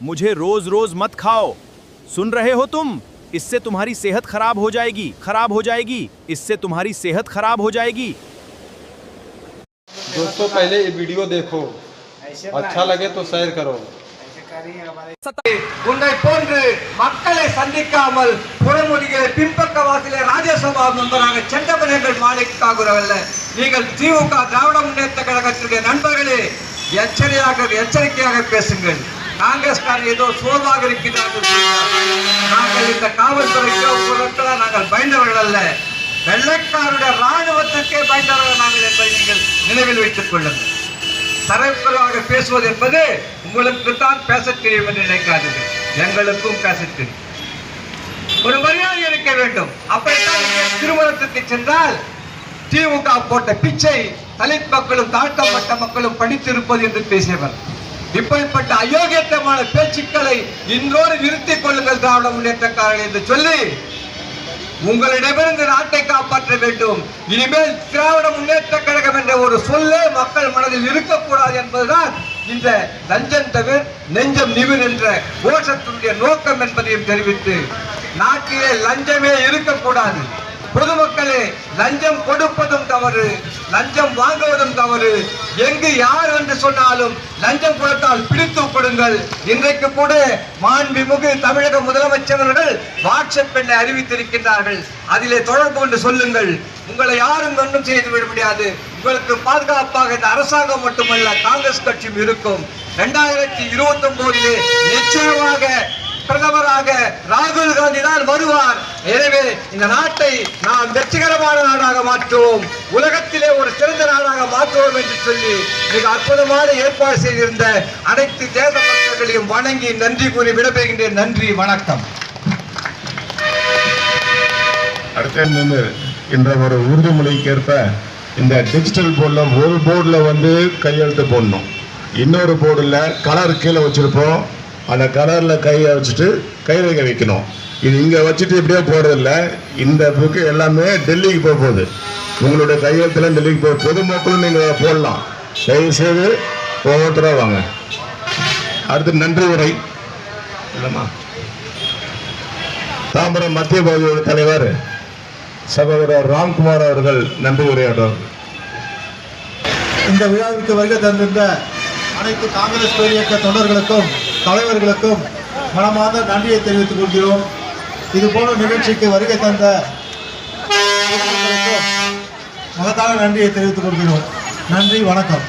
मुझे रोज रोज मत खाओ, सुन रहे हो तुम? इससे तुम्हारी सेहत खराब हो जाएगी, खराब हो जाएगी, इससे तुम्हारी सेहत खराब हो जाएगी। दोस्तों पहले ये वीडियो देखो, अच्छा लगे तो शेयर करो। உன்னை போன்று மக்களை சந்திக்காமல் புறமுடிகளை பின்பக்க வாசிலே ராஜ்யசபா மெம்பராக சென்றவர் எங்கள் மாலிக் தாகூர் அல்ல. நீங்கள் திமுக திராவிட முன்னேற்ற கழகத்துடைய நண்பர்களே எச்சரிக்கையாக பேசுங்கள். காங்கிரஸ்காரர் ஏதோ சோர்வாக இருக்கிறார்கள். நாங்கள் இந்த காவல்துறைக்கு நாங்கள் பயந்தவர்கள் அல்ல, வெள்ளைக்காருடைய ராணுவத்திற்கே பயந்தவர்கள் நாங்கள் என்பதை நீங்கள் நினைவில் வைத்துக் கொள்ளுங்கள். தரக்குறைவாக பேசுவது என்பது உங்களுக்கு தான் பேச தெரியும் என்று நினைக்காதீர்கள், எங்களுக்கும் பேச தெரியும். ஒரு மரியாதை இருக்க வேண்டும். அப்படித்தான் திருமணத்திற்கு சென்றால் திமுக போட்ட பிச்சை தலித் மக்களும் தாழ்த்தப்பட்ட மக்களும் படித்திருப்பது என்று பேசியவர். இப்படிப்பட்ட அயோக்கியத்தமான பேச்சுக்களை இன்றோடு நிறுத்திக் கொள்ளுங்கள் திராவிட முன்னேற்றக்காரர்கள் என்று சொல்லி உங்களிடமிருந்து நாட்டை காப்பாற்ற வேண்டும். இனிமேல் திராவிட முன்னேற்ற கழகம் என்ற ஒரு சொல்லே மக்கள் மனதில் இருக்கக்கூடாது என்பதுதான் இந்த லஞ்சம் தவிர நெஞ்சம் நிமிர் என்ற கோஷத்தினுடைய நோக்கம் என்பதையும் தெரிவித்து, நாட்டிலே லஞ்சமே இருக்கக்கூடாது. பொதுமக்களே, லஞ்சம் கொடுப்பதும் தவறு, லஞ்சம் வாங்குவதும் தவறு. எங்கு யார் என்று சொன்னாலும் லஞ்சம் கொடுத்தால் பிடித்து கொடுங்கள். இன்றைக்கு கூட மாண்புமிகு தமிழக முதலமைச்சர்கள் வாட்ஸ்அப் எண்ணை அறிவித்திருக்கின்றார்கள். அதிலே தொடர்பு கொண்டு சொல்லுங்கள். உங்களை யாரும் ஒன்றும் செய்துவிட முடியாது. உங்களுக்கு பாதுகாப்பாக இந்த அரசாங்கம் மட்டுமல்ல, காங்கிரஸ் கட்சியும் இருக்கும். 2029 நிச்சயமாக பிரதமராக ராகுல் காந்தி தான் வருவார். எனவே இந்த நாட்டை நாம் வெற்றிகரமான நாடாக மாற்றுவோம், உலகத்திலே ஒரு சிறந்த நாடாக மாற்றுவோம் என்று சொல்லி மிக அற்புதமான ஏற்பாடு செய்திருந்த அனைத்து தேச மக்களையும் வணங்கி நன்றி கூறி விடைபெறுகின்றேன். நன்றி, வணக்கம். அடுத்த என்ற ஒரு உறுதிமொழிக்கேற்ப இந்த டிஜிட்டல் போர்டில் ஒரு போர்டில் வந்து கையெழுத்து போடணும், இன்னொரு போர்டில் கலர் கீழே வச்சிருப்போம், அந்த கலரில் கையை வச்சுட்டு கைரேகை வைக்கணும். இது இங்கே வச்சுட்டு இப்படியே போகிறதில்ல. இந்த புக்கு எல்லாமே டெல்லிக்கு போக போகுது. உங்களுடைய கையெழுத்தில் டெல்லிக்கு போய் பொதுமக்களும் நீங்கள் போடலாம். தயவுசெய்து ஒவ்வொருத்தராக வாங்க. அடுத்து நன்றி உரை இல்லைம்மா. தாம்பரம் மத்திய பகுதியோட தலைவர் சகோதரர் ராம்குமார் அவர்கள் நன்றி உரையாடுவார்கள். இந்த விழாவிற்கு வருகை தந்திருந்த அனைத்து காங்கிரஸ் பேரியக்க தொண்டர்களுக்கும் தலைவர்களுக்கும் மனமார்ந்த நன்றியை தெரிவித்துக் கொள்கிறோம். இதுபோன்ற நிகழ்ச்சிக்கு வருகை தந்த மகத்தான நன்றியை தெரிவித்துக் கொள்கிறோம். நன்றி, வணக்கம்.